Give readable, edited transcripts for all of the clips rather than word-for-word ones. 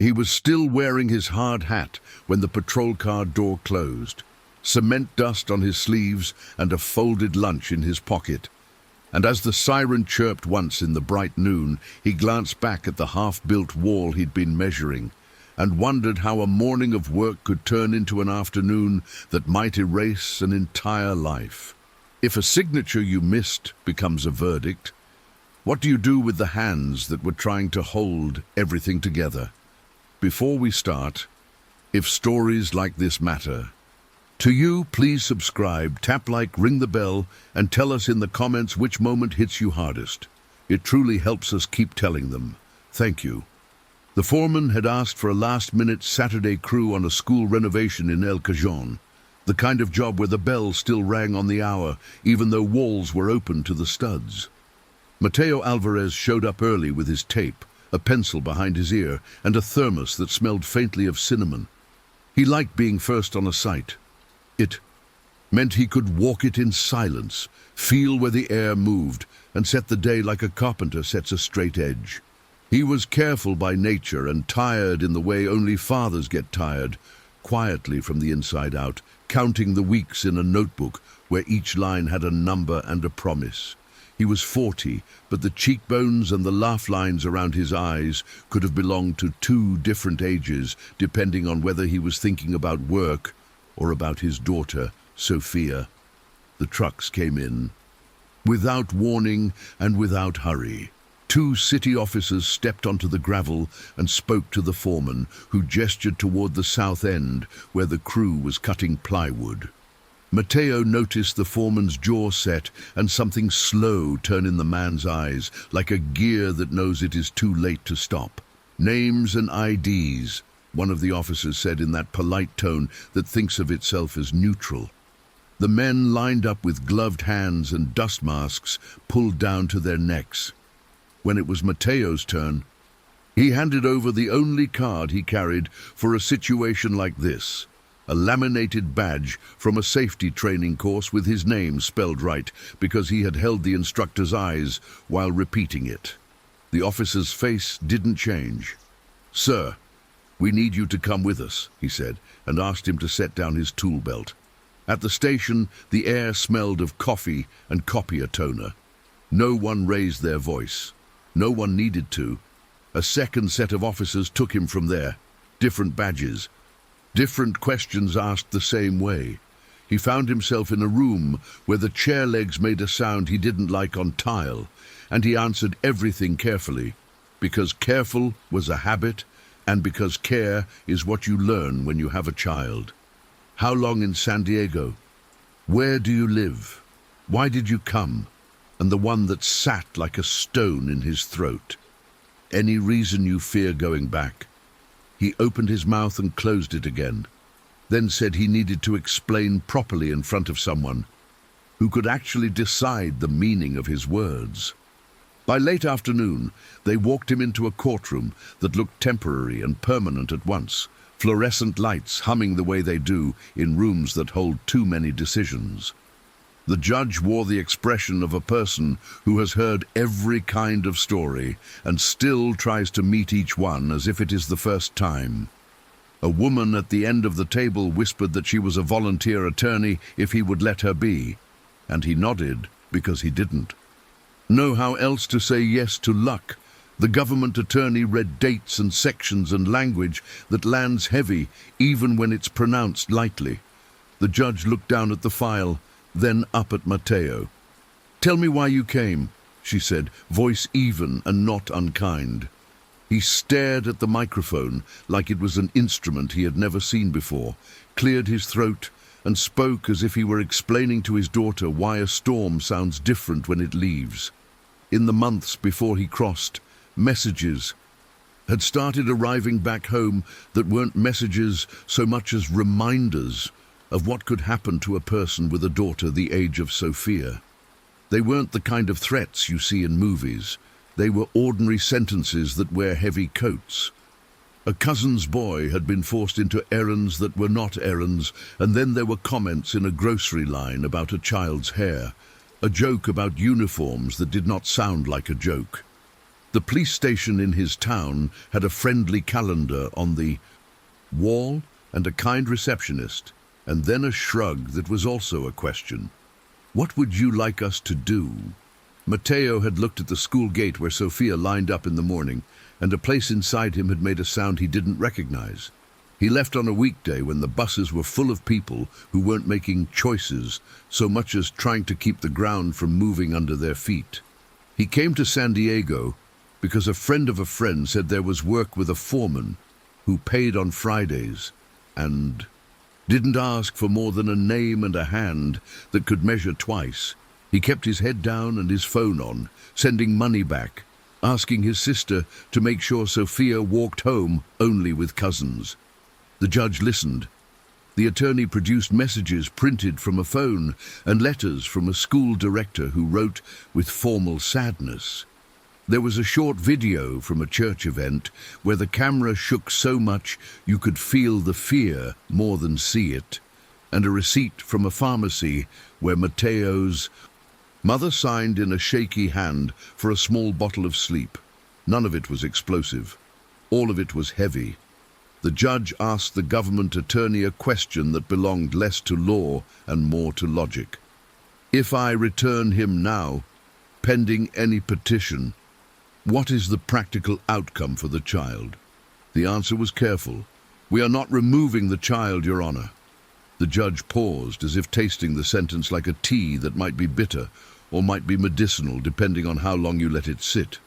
He was still wearing his hard hat when the patrol car door closed, cement dust on his sleeves and a folded lunch in his pocket. And as the siren chirped once in the bright noon, he glanced back at the half-built wall he'd been measuring and wondered how a morning of work could turn into an afternoon that might erase an entire life. If a signature you missed becomes a verdict, what do you do with the hands that were trying to hold everything together? Before we start, if stories like this matter to you, please subscribe, tap like, ring the bell, and tell us in the comments which moment hits you hardest. It truly helps us keep telling them. Thank you. The foreman had asked for a last-minute Saturday crew on a school renovation in El Cajon, the kind of job where the bell still rang on the hour, even though walls were open to the studs. Mateo Alvarez showed up early with his tape, a pencil behind his ear, and a thermos that smelled faintly of cinnamon. He liked being first on a site. It meant he could walk it in silence, feel where the air moved, and set the day like a carpenter sets a straight edge. He was careful by nature and tired in the way only fathers get tired, quietly from the inside out, counting the weeks in a notebook where each line had a number and a promise. He was 40, but the cheekbones and the laugh lines around his eyes could have belonged to two different ages, depending on whether he was thinking about work or about his daughter, Sophia. The trucks came in. Without warning and without hurry, two city officers stepped onto the gravel and spoke to the foreman, who gestured toward the south end where the crew was cutting plywood. Mateo noticed the foreman's jaw set and something slow turn in the man's eyes, like a gear that knows it is too late to stop. Names and IDs, one of the officers said in that polite tone that thinks of itself as neutral. The men lined up with gloved hands and dust masks pulled down to their necks. When it was Mateo's turn, he handed over the only card he carried for a situation like this, a laminated badge from a safety training course with his name spelled right because he had held the instructor's eyes while repeating it. The officer's face didn't change. "Sir, we need you to come with us," he said, and asked him to set down his tool belt. At the station, the air smelled of coffee and copier toner. No one raised their voice. No one needed to. A second set of officers took him from there. Different badges. Different questions asked the same way. He found himself in a room where the chair legs made a sound he didn't like on tile, and he answered everything carefully, because careful was a habit, and because care is what you learn when you have a child. How long in San Diego? Where do you live? Why did you come? And the one that sat like a stone in his throat. Any reason you fear going back? He opened his mouth and closed it again, then said he needed to explain properly in front of someone who could actually decide the meaning of his words. By late afternoon, they walked him into a courtroom that looked temporary and permanent at once, fluorescent lights humming the way they do in rooms that hold too many decisions. The judge wore the expression of a person who has heard every kind of story and still tries to meet each one as if it is the first time. A woman at the end of the table whispered that she was a volunteer attorney if he would let her be, and he nodded because he didn't know how else to say yes to luck. The government attorney read dates and sections and language that lands heavy even when it's pronounced lightly. The judge looked down at the file, then up at Mateo. "Tell me why you came," she said, voice even and not unkind. He stared at the microphone like it was an instrument he had never seen before, cleared his throat, and spoke as if he were explaining to his daughter why a storm sounds different when it leaves. In the months before he crossed, messages had started arriving back home that weren't messages so much as reminders of what could happen to a person with a daughter the age of Sophia. They weren't the kind of threats you see in movies. They were ordinary sentences that wear heavy coats. A cousin's boy had been forced into errands that were not errands, and then there were comments in a grocery line about a child's hair, a joke about uniforms that did not sound like a joke. The police station in his town had a friendly calendar on the wall and a kind receptionist, and then a shrug that was also a question. "What would you like us to do?" Matteo had looked at the school gate where Sophia lined up in the morning, and a place inside him had made a sound he didn't recognize. He left on a weekday when the buses were full of people who weren't making choices so much as trying to keep the ground from moving under their feet. He came to San Diego because a friend said there was work with a foreman who paid on Fridays and didn't ask for more than a name and a hand that could measure twice. He kept his head down and his phone on, sending money back, asking his sister to make sure Sophia walked home only with cousins. The judge listened. The attorney produced messages printed from a phone and letters from a school director who wrote with formal sadness. There was a short video from a church event where the camera shook so much you could feel the fear more than see it, and a receipt from a pharmacy where Matteo's mother signed in a shaky hand for a small bottle of sleep. None of it was explosive. All of it was heavy. The judge asked the government attorney a question that belonged less to law and more to logic. "If I return him now, pending any petition, what is the practical outcome for the child?" The answer was careful. "We are not removing the child, Your Honor." The judge paused, as if tasting the sentence like a tea that might be bitter or might be medicinal, depending on how long you let it sit.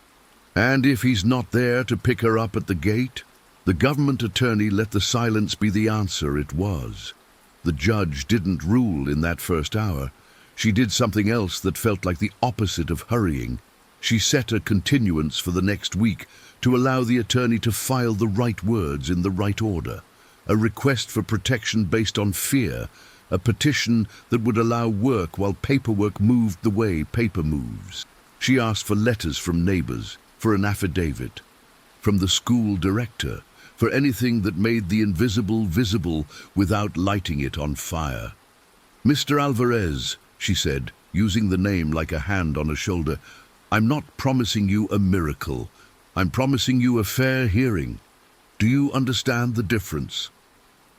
"And if he's not there to pick her up at the gate?" The government attorney let the silence be the answer it was. The judge didn't rule in that first hour. She did something else that felt like the opposite of hurrying. She set a continuance for the next week to allow the attorney to file the right words in the right order. A request for protection based on fear, a petition that would allow work while paperwork moved the way paper moves. She asked for letters from neighbors, for an affidavit, from the school director, for anything that made the invisible visible without lighting it on fire. "Mr. Alvarez," she said, using the name like a hand on a shoulder, "I'm not promising you a miracle. I'm promising you a fair hearing. Do you understand the difference?"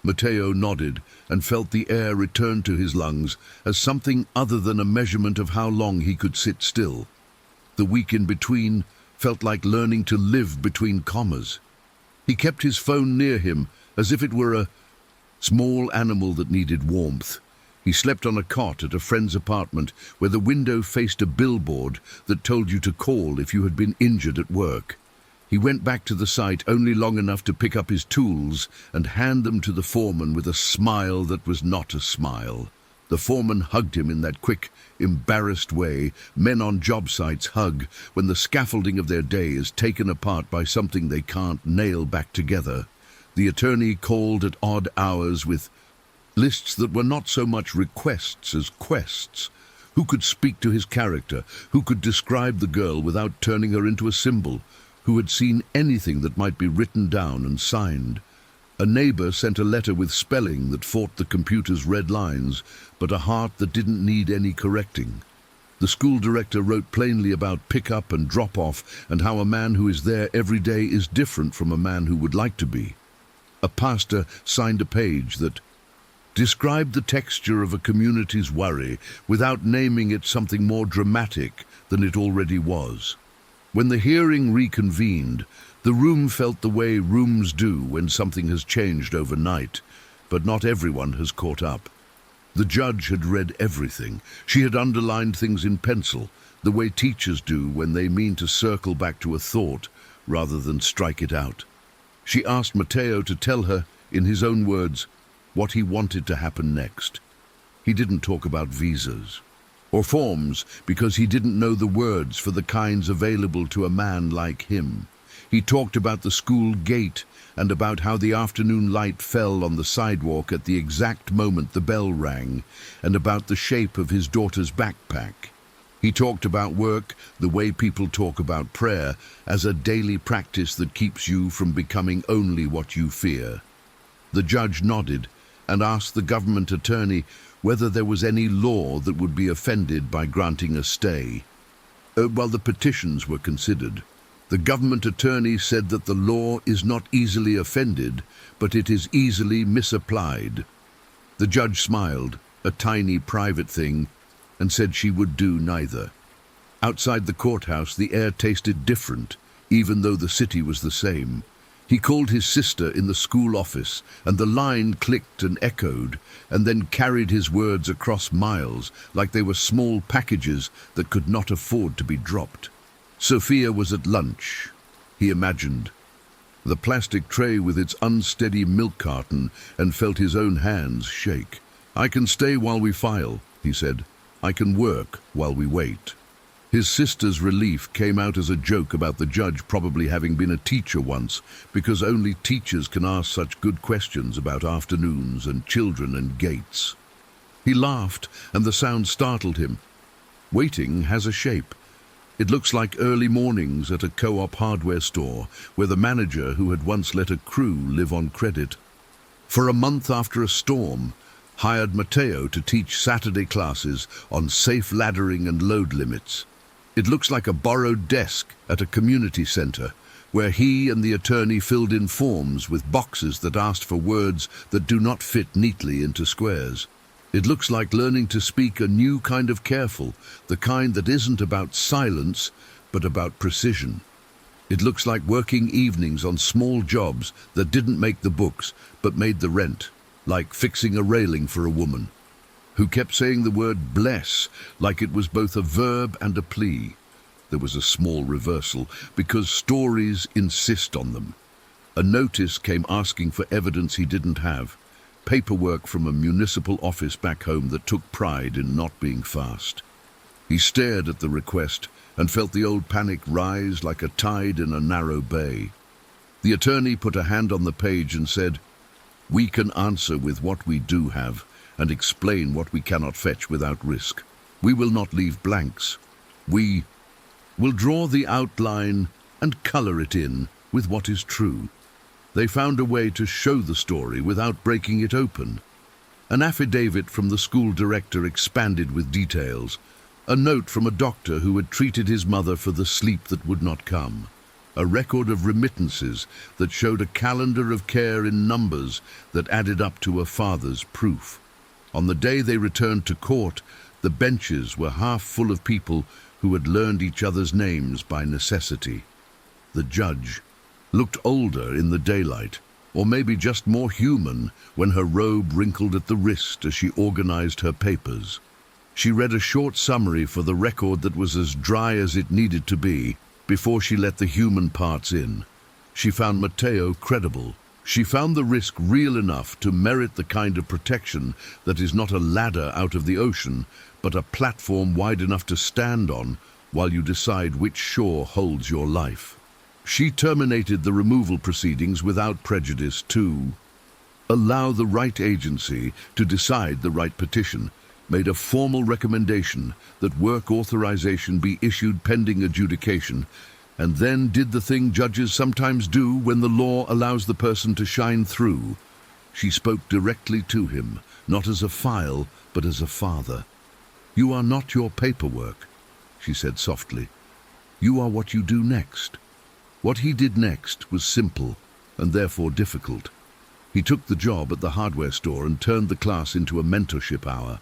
Matteo nodded and felt the air return to his lungs as something other than a measurement of how long he could sit still. The week in between felt like learning to live between commas. He kept his phone near him as if it were a small animal that needed warmth. He slept on a cot at a friend's apartment where the window faced a billboard that told you to call if you had been injured at work. He went back to the site only long enough to pick up his tools and hand them to the foreman with a smile that was not a smile. The foreman hugged him in that quick, embarrassed way men on job sites hug when the scaffolding of their day is taken apart by something they can't nail back together. The attorney called at odd hours with lists that were not so much requests as quests. Who could speak to his character? Who could describe the girl without turning her into a symbol? Who had seen anything that might be written down and signed? A neighbor sent a letter with spelling that fought the computer's red lines, but a heart that didn't need any correcting. The school director wrote plainly about pick-up and drop-off and how a man who is there every day is different from a man who would like to be. A pastor signed a page that described the texture of a community's worry without naming it something more dramatic than it already was. When the hearing reconvened, the room felt the way rooms do when something has changed overnight, but not everyone has caught up. The judge had read everything. She had underlined things in pencil, the way teachers do when they mean to circle back to a thought rather than strike it out. She asked Matteo to tell her, in his own words, what he wanted to happen next. He didn't talk about visas or forms because he didn't know the words for the kinds available to a man like him. He talked about the school gate and about how the afternoon light fell on the sidewalk at the exact moment the bell rang, and about the shape of his daughter's backpack. He talked about work, the way people talk about prayer, as a daily practice that keeps you from becoming only what you fear. The judge nodded and asked the government attorney whether there was any law that would be offended by granting a stay. While the petitions were considered, The government attorney said that the law is not easily offended, but it is easily misapplied. The judge smiled, a tiny private thing, and said she would do neither. Outside the courthouse, the air tasted different, even though the city was the same. He called his sister in the school office, and the line clicked and echoed, and then carried his words across miles like they were small packages that could not afford to be dropped. Sophia was at lunch, he imagined. The plastic tray with its unsteady milk carton, and felt his own hands shake. "I can stay while we file," he said. "I can work while we wait." His sister's relief came out as a joke about the judge probably having been a teacher once, because only teachers can ask such good questions about afternoons and children and gates. He laughed, and the sound startled him. Waiting has a shape. It looks like early mornings at a co-op hardware store, where the manager who had once let a crew live on credit. For a month after a storm, hired Matteo to teach Saturday classes on safe laddering and load limits. It looks like a borrowed desk at a community center, where he and the attorney filled in forms with boxes that asked for words that do not fit neatly into squares. It looks like learning to speak a new kind of careful, the kind that isn't about silence, but about precision. It looks like working evenings on small jobs that didn't make the books, but made the rent, like fixing a railing for a woman who kept saying the word bless like it was both a verb and a plea. There was a small reversal, because stories insist on them. A notice came asking for evidence he didn't have, paperwork from a municipal office back home that took pride in not being fast. He stared at the request and felt the old panic rise like a tide in a narrow bay. The attorney put a hand on the page and said, "We can answer with what we do have, and explain what we cannot fetch without risk. We will not leave blanks. We will draw the outline and color it in with what is true." They found a way to show the story without breaking it open. An affidavit from the school director expanded with details. A note from a doctor who had treated his mother for the sleep that would not come. A record of remittances that showed a calendar of care in numbers that added up to a father's proof. On the day they returned to court, the benches were half full of people who had learned each other's names by necessity. The judge looked older in the daylight, or maybe just more human when her robe wrinkled at the wrist as she organized her papers. She read a short summary for the record that was as dry as it needed to be before she let the human parts in. She found Matteo credible. She found the risk real enough to merit the kind of protection that is not a ladder out of the ocean, but a platform wide enough to stand on while you decide which shore holds your life. She terminated the removal proceedings without prejudice to allow the right agency to decide the right petition, made a formal recommendation that work authorization be issued pending adjudication, and then did the thing judges sometimes do when the law allows the person to shine through. She spoke directly to him, not as a file, but as a father. "You are not your paperwork," she said softly. "You are what you do next." What he did next was simple, and therefore difficult. He took the job at the hardware store and turned the class into a mentorship hour.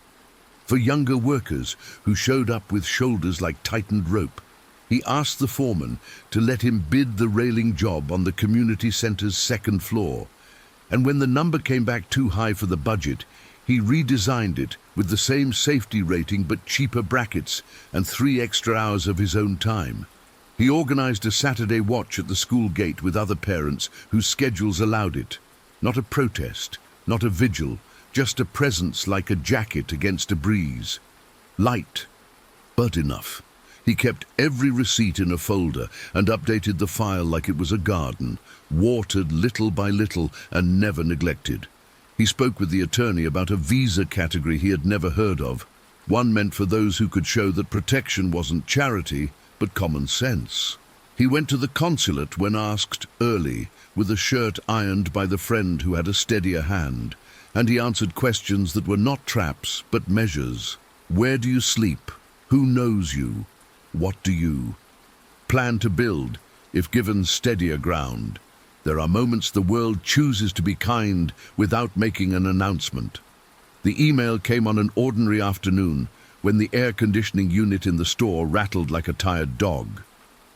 For younger workers who showed up with shoulders like tightened rope, he asked the foreman to let him bid the railing job on the community center's second floor, and when the number came back too high for the budget, he redesigned it with the same safety rating but cheaper brackets and 3 extra hours of his own time. He organized a Saturday watch at the school gate with other parents whose schedules allowed it. Not a protest, not a vigil, just a presence like a jacket against a breeze. Light, but enough. He kept every receipt in a folder and updated the file like it was a garden, watered little by little and never neglected. He spoke with the attorney about a visa category he had never heard of. One meant for those who could show that protection wasn't charity, but common sense. He went to the consulate when asked early, with a shirt ironed by the friend who had a steadier hand, and he answered questions that were not traps, but measures. Where do you sleep? Who knows you? What do you plan to build? if given steadier ground. There are moments the world chooses to be kind without making an announcement. The email came on an ordinary afternoon when the air conditioning unit in the store rattled like a tired dog.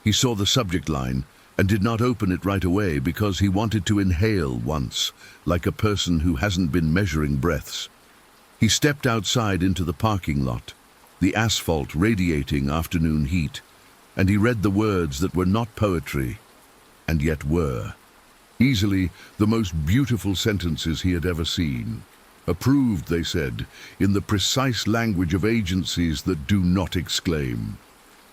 He saw the subject line and did not open it right away because he wanted to inhale once, like a person who hasn't been measuring breaths. He stepped outside into the parking lot, the asphalt radiating afternoon heat, and he read the words that were not poetry, and yet were. Easily the most beautiful sentences he had ever seen. Approved, they said, in the precise language of agencies that do not exclaim.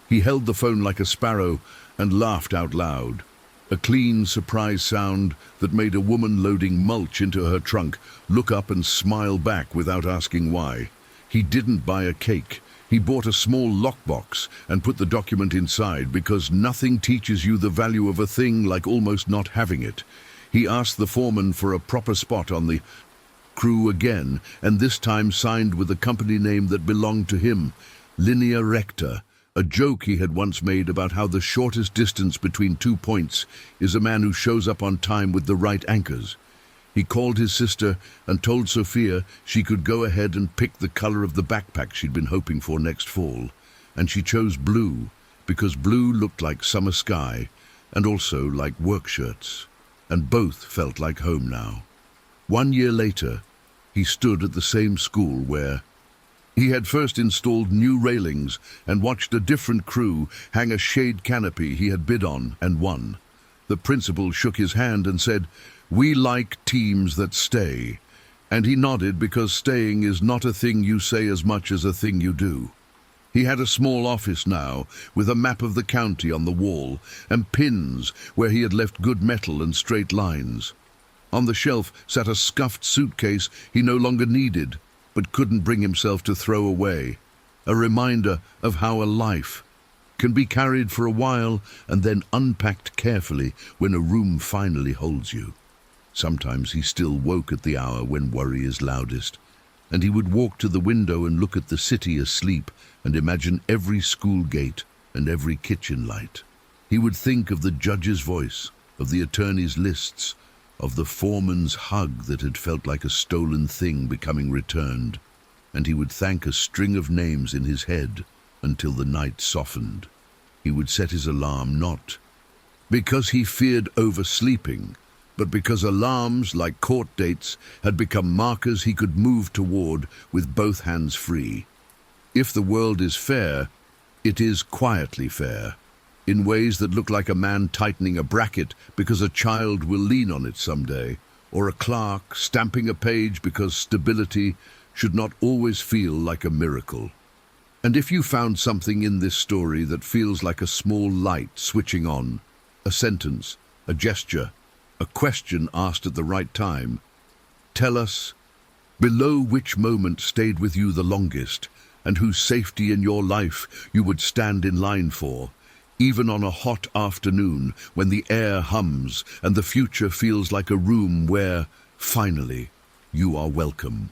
He held the phone like a sparrow and laughed out loud. A clean, surprise sound that made a woman loading mulch into her trunk look up and smile back without asking why. He didn't buy a cake. He bought a small lockbox and put the document inside because nothing teaches you the value of a thing like almost not having it. He asked the foreman for a proper spot on the crew again, and this time signed with a company name that belonged to him, Linea Recta, a joke he had once made about how the shortest distance between 2 points is a man who shows up on time with the right anchors. He called his sister and told Sophia she could go ahead and pick the color of the backpack she'd been hoping for next fall, and she chose blue because blue looked like summer sky and also like work shirts, and both felt like home now. 1 year later, he stood at the same school where he had first installed new railings and watched a different crew hang a shade canopy he had bid on and won. The principal shook his hand and said, "We like teams that stay." And he nodded because staying is not a thing you say as much as a thing you do. He had a small office now, with a map of the county on the wall and pins where he had left good metal and straight lines. On the shelf sat a scuffed suitcase he no longer needed, but couldn't bring himself to throw away. A reminder of how a life can be carried for a while and then unpacked carefully when a room finally holds you. Sometimes he still woke at the hour when worry is loudest, and he would walk to the window and look at the city asleep and imagine every school gate and every kitchen light. He would think of the judge's voice, of the attorney's lists, of the foreman's hug that had felt like a stolen thing becoming returned, and he would thank a string of names in his head until the night softened. He would set his alarm not because he feared oversleeping, but because alarms, like court dates, had become markers he could move toward with both hands free. If the world is fair, it is quietly fair, in ways that look like a man tightening a bracket because a child will lean on it someday, or a clerk stamping a page because stability should not always feel like a miracle. And if you found something in this story that feels like a small light switching on, a sentence, a gesture, a question asked at the right time, tell us below which moment stayed with you the longest and whose safety in your life you would stand in line for, even on a hot afternoon when the air hums and the future feels like a room where, finally, you are welcome.